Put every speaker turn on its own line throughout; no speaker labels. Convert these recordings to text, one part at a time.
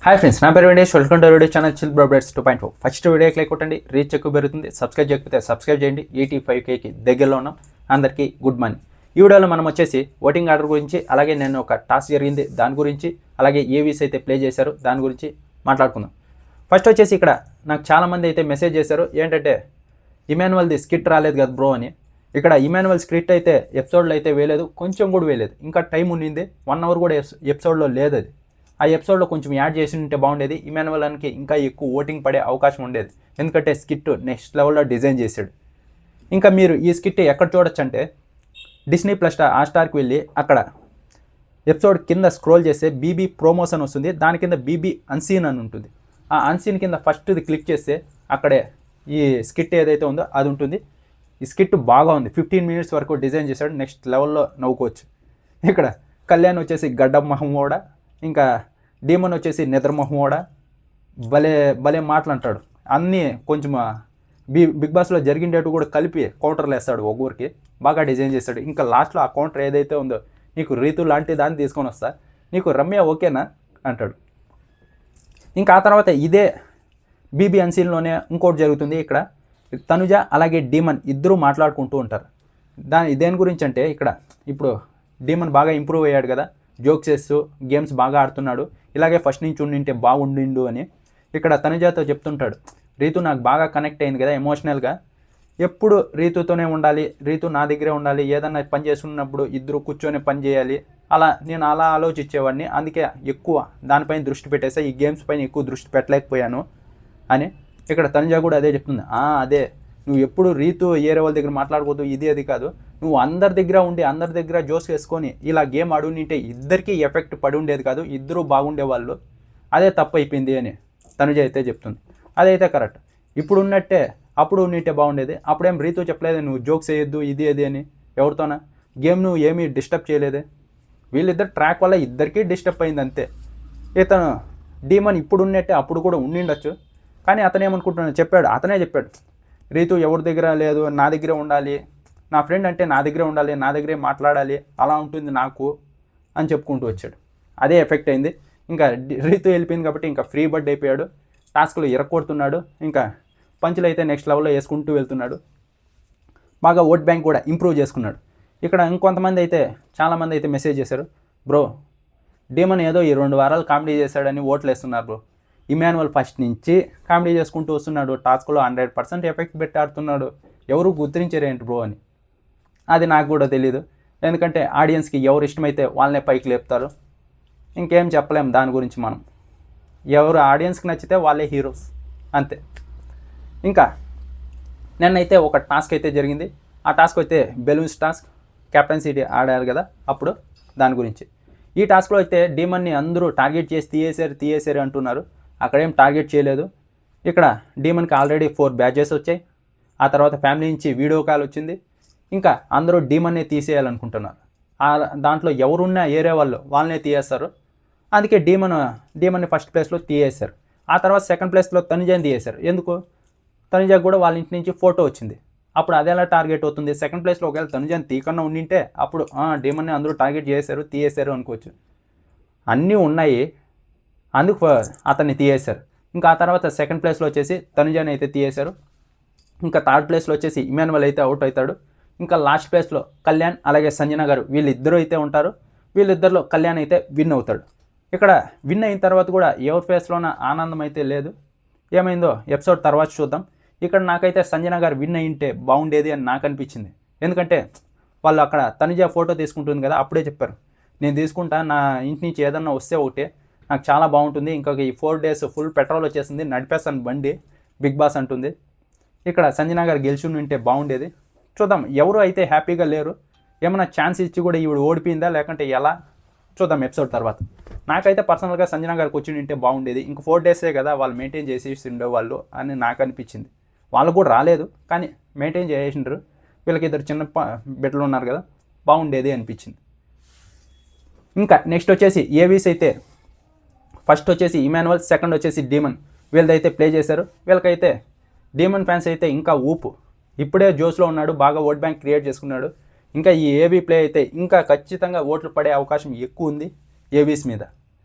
Hi friends, నా పేరు Venkatesh. Welcome to video channel chill bro breads 2.0. First వీడియోకి like కొట్టండి, రీచ్ ఎక్కువ పెరుగుతుంది. సబ్స్క్రైబ్ చేయకపోతే సబ్స్క్రైబ్ చేయండి. 85Kకి దగ్గరలో ఉన్నాం. అందరికీ గుడ్ మార్నింగ్. ఈ వీడియోలో మనం వచ్చేసి ఓటింగ్ ఆర్డర్ గురించి, అలాగే నేను ఒక టాస్క్ జరిగింది దాని గురించి, అలాగే ఏవీస్ అయితే ప్లే చేశారు దాని గురించి మాట్లాడుకుందాం. ఫస్ట్ వచ్చేసి ఇక్కడ నాకు చాలామంది అయితే మెసేజ్ చేశారు, ఏంటంటే ఇమాన్యువల్ది స్కిట్ రాలేదు కదా బ్రో అని. ఇక్కడ ఇమాన్యువల్ స్క్రిప్ట్ అయితే ఎపిసోడ్లో అయితే వేయలేదు, కొంచెం కూడా వేయలేదు. ఇంకా టైం ఉండింది, 1 అవర్ కూడా ఎపిసోడ్లో లేదు. అది ఆ ఎపిసోడ్లో కొంచెం యాడ్ చేసి ఉంటే బాగుండేది. ఇమాన్యువల్కి ఇంకా ఎక్కువ ఓటింగ్ పడే అవకాశం ఉండేది, ఎందుకంటే స్కిట్ నెక్స్ట్ లెవెల్లో డిజైన్ చేశాడు. ఇంకా మీరు ఈ స్కిట్ ఎక్కడ చూడొచ్చు అంటే డిస్నీ ప్లస్ హాట్‌స్టార్కి వెళ్ళి అక్కడ ఎపిసోడ్ కింద స్క్రోల్ చేస్తే బీబీ ప్రోమోస్ అని వస్తుంది, దాని కింద బీబీ అన్సీన్ అని ఉంటుంది. ఆ అన్సీన్ కింద ఫస్ట్ది క్లిక్ చేస్తే అక్కడే ఈ స్కిట్ ఏదైతే ఉందో అది ఉంటుంది. ఈ స్కిట్ బాగా ఉంది, 15 మినిట్స్ వరకు డిజైన్ చేశాడు, నెక్స్ట్ లెవెల్లో నవ్వుకోవచ్చు. ఇక్కడ కళ్యాణ్ వచ్చేసి గడ్డం మహమోడ, ఇంకా డీమన్ వచ్చేసి నిద్ర మహమోడ, భలే భలే మాటలంటాడు. అన్నీ కొంచెం బిగ్ బాస్లో జరిగిండేటు కూడా కలిపి కౌంటర్లు వేస్తాడు, ఒక్కొక్కరికి బాగా డిజైన్ చేస్తాడు. ఇంకా లాస్ట్లో ఆ కౌంటర్ ఏదైతే ఉందో, నీకు రీతు లాంటి దాన్ని తీసుకొని వస్తా, నీకు రమ్య ఓకేనా అంటాడు. ఇంకా ఆ తర్వాత ఇదే బీబీ అన్సీన్లోనే ఇంకోటి జరుగుతుంది. ఇక్కడ తనుజ అలాగే డీమన్ ఇద్దరూ మాట్లాడుకుంటూ ఉంటారు. దేని గురించి అంటే ఇక్కడ ఇప్పుడు డీమన్ బాగా ఇంప్రూవ్ అయ్యాడు కదా, జోక్స్ చేస్తూ గేమ్స్ బాగా ఆడుతున్నాడు, ఇలాగే ఫస్ట్ నుంచి ఉండింటే బాగుండిండు అని ఇక్కడ తనుజతో చెప్తుంటాడు. రీతు నాకు బాగా కనెక్ట్ అయింది కదా ఎమోషనల్గా, ఎప్పుడు రీతుతోనే ఉండాలి, రీతు నా దగ్గరే ఉండాలి, ఏదన్నా పని చేస్తున్నప్పుడు ఇద్దరు కూర్చొని పని చేయాలి, నేను అలా ఆలోచించేవాడిని, అందుకే ఎక్కువ దానిపైన దృష్టి పెట్టేసా, ఈ గేమ్స్ పైన ఎక్కువ దృష్టి పెట్టలేకపోయాను అని ఇక్కడ తనుజ కూడా అదే చెప్తుంది. అదే నువ్వు ఎప్పుడు రీతు ఏరే వాళ్ళ దగ్గర మాట్లాడుకోవద్దు, ఇది అది కాదు, నువ్వు అందరి దగ్గర ఉండి అందరి దగ్గర జోస్ వేసుకొని ఇలా గేమ్ ఆడుంటే ఇద్దరికీ ఎఫెక్ట్ పడి ఉండేది కాదు, ఇద్దరు బాగుండేవాళ్ళు, అదే తప్పు అయిపోయింది అని తనుజ అయితే చెప్తుంది. అదైతే కరెక్ట్. ఇప్పుడు ఉన్నట్టే అప్పుడు ఉన్నట్టే బాగుండేది. అప్పుడేం రీతు చెప్పలేదు నువ్వు జోక్స్ వేయొద్దు ఇది అది అని, ఎవరితోనా గేమ్ నువ్వు ఏమీ డిస్టర్బ్ చేయలేదే. వీళ్ళిద్దరు ట్రాక్ వల్ల ఇద్దరికీ డిస్టర్బ్ అయింది అంతే. ఇతను డీమన్ ఇప్పుడు ఉన్నట్టే అప్పుడు కూడా ఉండిండొచ్చు, కానీ అతను ఏమనుకుంటున్నాడు అతనే చెప్పాడు, రీతు ఎవరి దగ్గర లేదు, నా దగ్గరే ఉండాలి, నా ఫ్రెండ్ అంటే నా దగ్గరే ఉండాలి, నా దగ్గరే మాట్లాడాలి, అలా ఉంటుంది నాకు అని చెప్పుకుంటూ వచ్చాడు. అదే ఎఫెక్ట్ అయింది. ఇంకా రీతు వెళ్ళిపోయింది కాబట్టి ఇంకా ఫ్రీ బర్డ్ అయిపోయాడు, టాస్క్లు ఇరక్కొడుతున్నాడు, ఇంకా పంచులు అయితే నెక్స్ట్ లెవెల్లో వేసుకుంటూ వెళ్తున్నాడు. బాగా ఓట్ బ్యాంక్ కూడా ఇంప్రూవ్ చేసుకున్నాడు. ఇక్కడ ఇంకొంతమంది అయితే చాలామంది అయితే మెసేజ్ చేశారు, బ్రో డీమన్ ఏదో ఈ 2 వారాలు కామెడీ చేశాడని ఓట్లు వేస్తున్నారు బ్రో, ఇమాన్యువల్ ఫస్ట్ నుంచి కామెడీ చేసుకుంటూ వస్తున్నాడు, టాస్క్లో 100% ఎఫెక్ట్ పెట్టి ఆడుతున్నాడు, ఎవరు గుర్తించరేంటి బ్రో అని. అది నాకు కూడా తెలీదు, ఎందుకంటే ఆడియన్స్కి ఎవరు ఇష్టమైతే వాళ్ళనే పైకి లేపుతారు, ఇంకేం చెప్పలేం దాని గురించి మనం. ఎవరు ఆడియన్స్కి నచ్చితే వాళ్ళే హీరోస్ అంతే. ఇంకా నిన్నైతే ఒక టాస్క్ అయితే జరిగింది. ఆ టాస్క్ అయితే బెలూన్స్ టాస్క్, కెప్టెన్సీ ఆడారు కదా అప్పుడు, దాని గురించి. ఈ టాస్క్లో అయితే డీమన్ని అందరూ టార్గెట్ చేసి తీయేసారు అంటున్నారు. అక్కడేం టార్గెట్ చేయలేదు. ఇక్కడ డీమన్కి ఆల్రెడీ 4 బ్యాచెస్ వచ్చాయి. ఆ తర్వాత ఫ్యామిలీ నుంచి వీడియో కాల్ వచ్చింది. ఇంకా అందరూ డీమన్నే తీసేయాలనుకుంటున్నారు. దాంట్లో ఎవరున్నా ఏరే వాళ్ళనే తీయేస్తారు. అందుకే డీమన్ని ఫస్ట్ ప్లేస్లో తీయేశారు. ఆ తర్వాత సెకండ్ ప్లేస్లో తనుజని తీయేశారు. ఎందుకు? తనుజకు కూడా వాళ్ళ ఇంటి నుంచి ఫోటో వచ్చింది. అప్పుడు అది ఎలా టార్గెట్ అవుతుంది? సెకండ్ ప్లేస్లో ఒకవేళ తనుజని తీయకుండా ఉండింటే అప్పుడు డీమన్ని అందరూ టార్గెట్ తీయేశారు అనుకోవచ్చు. అన్నీ ఉన్నాయి, అందుకు అతన్ని తీయేశారు. ఇంకా ఆ తర్వాత సెకండ్ ప్లేస్లో వచ్చేసి తనుజని అయితే తీయేశారు. ఇంకా థర్డ్ ప్లేస్లో వచ్చేసి ఇమాన్యువల్ అయితే అవుట్ అవుతాడు. ఇంకా లాస్ట్ ప్లేస్లో కళ్యాణ్ అలాగే సంజన గారు వీళ్ళిద్దరూ అయితే ఉంటారు. వీళ్ళిద్దరిలో కళ్యాణ్ అయితే విన్ అవుతాడు. ఇక్కడ విన్ అయిన తర్వాత కూడా ఎవరి ఫేస్లోన ఆనందం అయితే లేదు. ఏమైందో ఎపిసోడ్ తర్వాత చూద్దాం. ఇక్కడ నాకైతే సంజన గారు విన్ అయింటే బాగుండేది అని నాకు అనిపించింది. ఎందుకంటే వాళ్ళు అక్కడ తనుజ ఫోటో తీసుకుంటుంది కదా, అప్పుడే చెప్పారు, నేను తీసుకుంటా, నా ఇంటి నుంచి ఏదన్నా వస్తే ఒకటే, నాకు చాలా బాగుంటుంది, ఇంకొక ఈ 4 డేస్ ఫుల్ పెట్రోల్ వచ్చేసింది, నడిపేస్తాను బండి బిగ్ బాస్ అంటుంది. ఇక్కడ సంజన గారు గెలిచి ఉంటే బాగుండేది. చూద్దాం, ఎవరు అయితే హ్యాపీగా లేరు, ఏమైనా ఛాన్స్ ఇచ్చి కూడా ఈవిడ ఓడిపోయిందా లేకుంటే ఎలా, చూద్దాం ఎపిసోడ్ తర్వాత. నాకైతే పర్సనల్గా సంజన గారికి వచ్చి ఉంటే బాగుండేది. ఇంక 4 డేసే కదా వాళ్ళు మెయింటైన్ చేసి ఉండేవాళ్ళు అని నాకు అనిపించింది. వాళ్ళు కూడా రాలేదు కానీ మెయింటైన్ చేసిండ్రు. వీళ్ళకి ఇద్దరు చిన్న బిడ్డలు ఉన్నారు కదా, బాగుండేది అనిపించింది. ఇంకా నెక్స్ట్ వచ్చేసి ఏవీస్ అయితే ఫస్ట్ వచ్చేసి ఇమాన్యువల్, సెకండ్ వచ్చేసి డీమన్, వీళ్ళదైతే ప్లే చేశారు. వీళ్ళకైతే డీమన్ ఫ్యాన్స్ అయితే ఇంకా ఊపు, ఇప్పుడే జోస్లో ఉన్నాడు, బాగా ఓట్ బ్యాంక్ క్రియేట్ చేసుకున్నాడు. ఇంకా ఈ ఏవీ ప్లే అయితే ఇంకా ఖచ్చితంగా ఓట్లు పడే అవకాశం ఎక్కువ ఉంది ఏవీస్ మీద.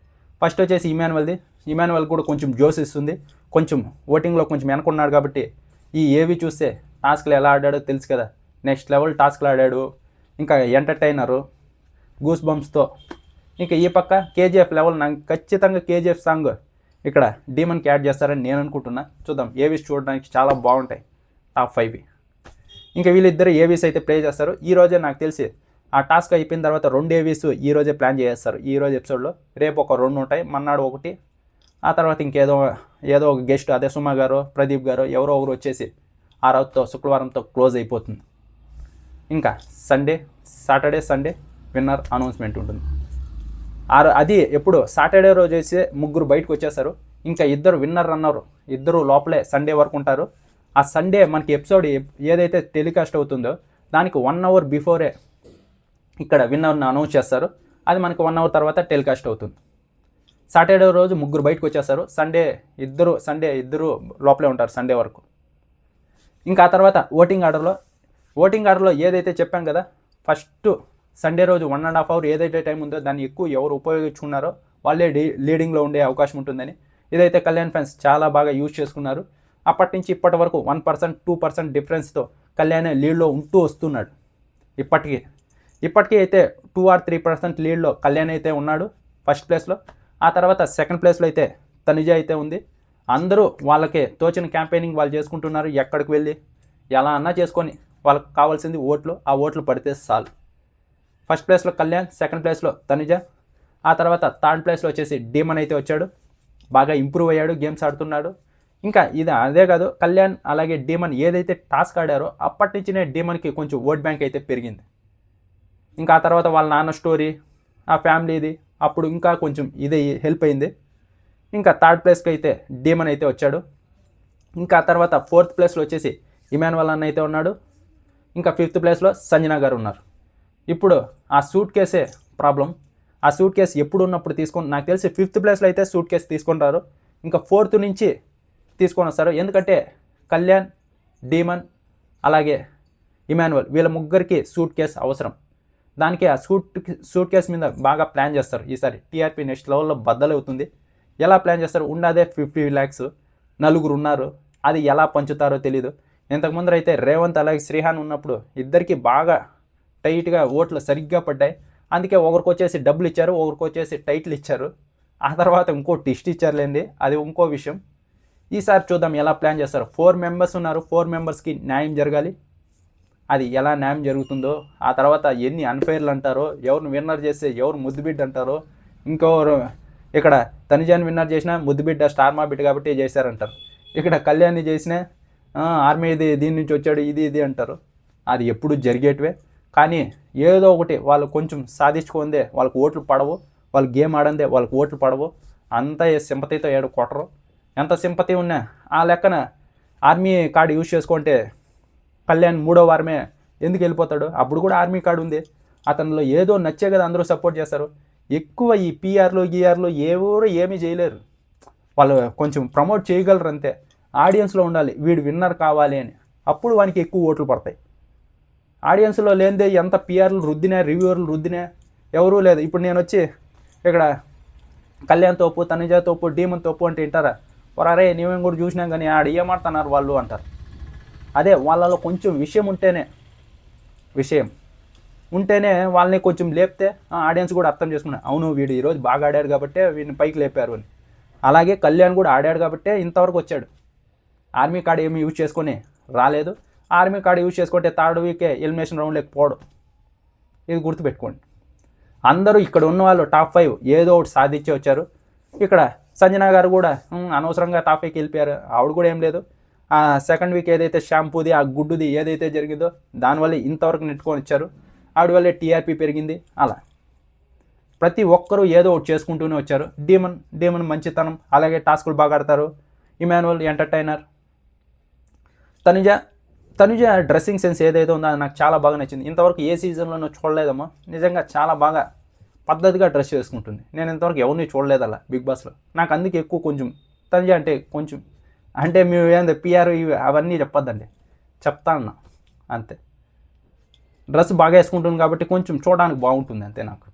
ఫస్ట్ వచ్చేసి ఇమాన్యువల్ కూడా కొంచెం జోస్ ఇస్తుంది. కొంచెం ఓటింగ్లో కొంచెం వెనకున్నాడు కాబట్టి ఈ ఏవి చూస్తే టాస్క్లు ఎలా ఆడాడో తెలుసు కదా, నెక్స్ట్ లెవెల్ టాస్క్లు ఆడాడు. ఇంకా ఎంటర్టైనరు గూస్ బంప్స్తో. ఇంకా ఈ పక్క కేజీఎఫ్ లెవెల్, నాకు ఖచ్చితంగా కేజీఎఫ్ సాంగ్ ఇక్కడ డీమన్కి యాడ్ చేస్తారని నేను అనుకుంటున్నా. చూద్దాం. ఏవీస్ చూడడానికి చాలా బాగుంటాయి, టాప్ 5. ఇంకా వీళ్ళిద్దరు ఏవీస్ అయితే ప్లే చేస్తారు. ఈరోజే నాకు తెలిసి ఆ టాస్క్ అయిపోయిన తర్వాత 2 ఏవీస్ ఈరోజే ప్లాన్ చేస్తారు. ఈరోజు ఎపిసోడ్లో రేపు ఒక 2 ఉంటాయి, మన్నాడు ఒకటి, ఆ తర్వాత ఇంకేదో ఒక గెస్ట్, అదే సుమా గారు, ప్రదీప్ గారు, ఎవరో ఒకరు వచ్చేసి ఆ రోజుతో శుక్రవారంతో క్లోజ్ అయిపోతుంది. ఇంకా సాటర్డే సండే విన్నర్ అనౌన్స్మెంట్ ఉంటుంది. అది ఎప్పుడు సాటర్డే రోజు వేసి 3 బయటకు వచ్చేస్తారు. ఇంకా 2 విన్నర్ రన్నర్, 2 లోపలే సండే వరకు ఉంటారు. ఆ సండే మనకి ఎపిసోడ్ ఏదైతే టెలికాస్ట్ అవుతుందో దానికి 1 అవర్ బిఫోరే ఇక్కడ విన్నర్ని అనౌన్స్ చేస్తారు. అది మనకి 1 అవర్ తర్వాత టెలికాస్ట్ అవుతుంది. సాటర్డే రోజు 3 బయటకు వచ్చేస్తారు. సండే ఇద్దరు లోపలే ఉంటారు సండే వరకు. ఇంకా ఆ తర్వాత ఓటింగ్ ఆర్డర్లో ఏదైతే చెప్పాం కదా, ఫస్ట్ సండే రోజు 1.5 అవర్ ఏదైతే టైం ఉందో దాన్ని ఎక్కువ ఎవరు ఉపయోగించుకున్నారో వాళ్ళే లీడింగ్లో ఉండే అవకాశం ఉంటుందని. ఇదైతే కళ్యాణ్ ఫ్యాన్స్ చాలా బాగా యూజ్ చేసుకున్నారు. అప్పటి నుంచి ఇప్పటి వరకు 1%, 2% డిఫరెన్స్తో కళ్యాణ్ లీడ్లో ఉంటూ వస్తున్నాడు. ఇప్పటికీ అయితే 2 or 3% లీడ్లో కళ్యాణ్ అయితే ఉన్నాడు ఫస్ట్ ప్లేస్లో. ఆ తర్వాత సెకండ్ ప్లేస్లో అయితే తనుజ అయితే ఉంది. అందరూ వాళ్ళకి తోచిన క్యాంపెయినింగ్ వాళ్ళు చేసుకుంటున్నారు. ఎక్కడికి వెళ్ళి ఎలా అన్నా చేసుకొని వాళ్ళకి కావాల్సింది ఓట్లు, ఆ ఓట్లు పడితే చాలు. ఫస్ట్ ప్లేస్లో కళ్యాణ్, సెకండ్ ప్లేస్లో తనుజ, ఆ తర్వాత థర్డ్ ప్లేస్లో వచ్చేసి డీమన్ అయితే వచ్చాడు. బాగా ఇంప్రూవ్ అయ్యాడు, గేమ్స్ ఆడుతున్నాడు. ఇంకా అదే కాదు, కళ్యాణ్ అలాగే డీమన్ ఏదైతే టాస్క్ ఆడారో అప్పటి నుంచినే డీమన్కి కొంచెం ఓట్ బ్యాంక్ అయితే పెరిగింది. ఇంకా ఆ తర్వాత వాళ్ళ నాన్న స్టోరీ, ఆ ఫ్యామిలీది అప్పుడు ఇంకా కొంచెం ఇదే హెల్ప్ అయింది. ఇంకా థర్డ్ ప్లేస్కి అయితే డీమన్ అయితే వచ్చాడు. ఇంకా ఆ తర్వాత 4th ప్లేస్లో వచ్చేసి ఇమాన్యువల్ అన్న అయితే ఉన్నాడు. ఇంకా 5th ప్లేస్లో సంజన గారు ఉన్నారు. ఇప్పుడు ఆ సూట్ కేసే ప్రాబ్లం. ఆ సూట్ కేసు ఎప్పుడు ఉన్నప్పుడు తీసుకొని, నాకు తెలిసి 5th ప్లేస్లో అయితే సూట్ కేసు తీసుకుంటారు. ఇంకా 4th నుంచి తీసుకొని వస్తారు. ఎందుకంటే కళ్యాణ్, డీమన్ అలాగే ఇమాన్యువల్ వీళ్ళ ముగ్గురికి సూట్ కేసు అవసరం. దానికి ఆ సూట్ కేసు మీద బాగా ప్లాన్ చేస్తారు. ఈసారి టీఆర్పీ నెక్స్ట్ లెవెల్లో బద్దలవుతుంది. ఎలా ప్లాన్ చేస్తారు? ఉన్నదే 50 lakhs, 4 ఉన్నారు. అది ఎలా పంచుతారో తెలీదు. ఇంతకుముందు అయితే రేవంత్ అలాగే శ్రీహాన్ ఉన్నప్పుడు ఇద్దరికి బాగా టైట్గా ఓట్లు సరిగ్గా పడ్డాయి. అందుకే ఒకరికి వచ్చేసి డబ్బులు ఇచ్చారు, ఒకరికి వచ్చేసి టైటిల్ ఇచ్చారు. ఆ తర్వాత ఇంకో టిస్ట్ ఇచ్చారులేండి, అది ఇంకో విషయం. ఈసారి చూద్దాం ఎలా ప్లాన్ చేస్తారు. 4 members ఉన్నారు. 4 membersకి న్యాయం జరగాలి. అది ఎలా న్యాయం జరుగుతుందో, ఆ తర్వాత ఎన్ని అన్ఫెయిర్లు అంటారో, ఎవరిని విన్నర్ చేస్తే ఎవరు ముద్దుబిడ్డ అంటారో, ఇంకెవరు ఇక్కడ తనుజాని విన్నర్ చేసినా ముద్దుబిడ్డ స్టార్ మా బిడ్డ కాబట్టి చేశారంటారు. ఇక్కడ కళ్యాణ్ని చేసినా ఆర్మీది దీని నుంచి వచ్చాడు ఇది అంటారు. అది ఎప్పుడు జరిగేటివే. కానీ ఏదో ఒకటి వాళ్ళు కొంచెం సాధించుకుందే వాళ్ళకి ఓట్లు పడవు, వాళ్ళు గేమ్ ఆడందే వాళ్ళకి ఓట్లు పడవు. అంతా సింపతితో ఏడు కొట్టరు. ఎంత సింపతి ఉన్నా ఆ లెక్కన ఆర్మీ కార్డు యూజ్ చేసుకుంటే కళ్యాణ్ 3వ వారమే ఎందుకు వెళ్ళిపోతాడు? అప్పుడు కూడా ఆర్మీ కార్డు ఉంది. అతనిలో ఏదో నచ్చే కదా అందరూ సపోర్ట్ చేస్తారు. ఎక్కువ ఈ పీఆర్లు గీఆర్లు ఎవరు ఏమీ చేయలేరు. వాళ్ళు కొంచెం ప్రమోట్ చేయగలరు అంతే. ఆడియన్స్లో ఉండాలి, వీడు విన్నర్ కావాలి అని, అప్పుడు వానికి ఎక్కువ ఓట్లు పడతాయి. ఆడియన్స్లో లేనిదే ఎంత పీఆర్లు రుద్దినా, రివ్యూవర్లు రుద్దినా ఎవరూ లేదు. ఇప్పుడు నేను వచ్చి ఇక్కడ కళ్యాణ్ తోపు, తనుజ తోపు, డీమన్ తోపు అంటే వింటారా? అరే నీవేం కూడా చూసినాం కానీ ఆడ ఏమాడుతున్నారు వాళ్ళు అంటారు. అదే వాళ్ళలో కొంచెం విషయం ఉంటేనే వాళ్ళని కొంచెం లేపితే ఆడియన్స్ కూడా అర్థం చేసుకున్నారు. అవును వీడు ఈరోజు బాగా ఆడాడు కాబట్టి వీడిని పైకి లేపారు అని. అలాగే కళ్యాణ్ కూడా ఆడాడు కాబట్టే ఇంతవరకు వచ్చాడు. ఆర్మీ కార్డు ఏమి యూజ్ చేసుకొని రాలేదు. ఆర్మీ కార్డు యూజ్ చేసుకుంటే 3rd వీకే ఎలిమినేషన్ రౌండ్లోకి పోవడం. ఇది గుర్తుపెట్టుకోండి. అందరూ ఇక్కడ ఉన్న వాళ్ళు టాప్ 5 ఏదో ఒకటి సాధించి వచ్చారు. ఇక్కడ సంజన గారు కూడా అనవసరంగా టాప్ 5కి వెళ్ళిపోయారు. ఆవిడ కూడా ఏం లేదు. ఆ 2nd వీక్ ఏదైతే షాంపూది, ఆ గుడ్డుది ఏదైతే జరిగిందో దానివల్ల ఇంతవరకు నెట్టుకొని వచ్చారు. ఆవిడ వల్లే టీఆర్పీ పెరిగింది. అలా ప్రతి ఒక్కరూ ఏదో ఒకటి చేసుకుంటూనే వచ్చారు. డీమన్ మంచితనం, అలాగే టాస్కులు బాగా ఆడతారు. Emmanuel entertainer. Tanuja dressing sense ఏదైతే ఉందో అది నాకు చాలా బాగా నచ్చింది. ఇంతవరకు ఏ సీజన్లోనూ చూడలేదమ్మా. నిజంగా చాలా బాగా పద్ధతిగా డ్రెస్ చేసుకుంటుంది. నేను ఇంతవరకు ఎవరిని చూడలేదు అలా బిగ్ బాస్లో. నాకు అందుకే ఎక్కువ కొంచెం తనుజ అంటే కొంచెం అంటే మేము ఏంది పిఆర్ ఇవి అవన్నీ చెప్పొద్దండి, చెప్తా అన్నా అంతే. డ్రెస్ బాగా వేసుకుంటుంది కాబట్టి కొంచెం చూడడానికి బాగుంటుంది అంతే నాకు.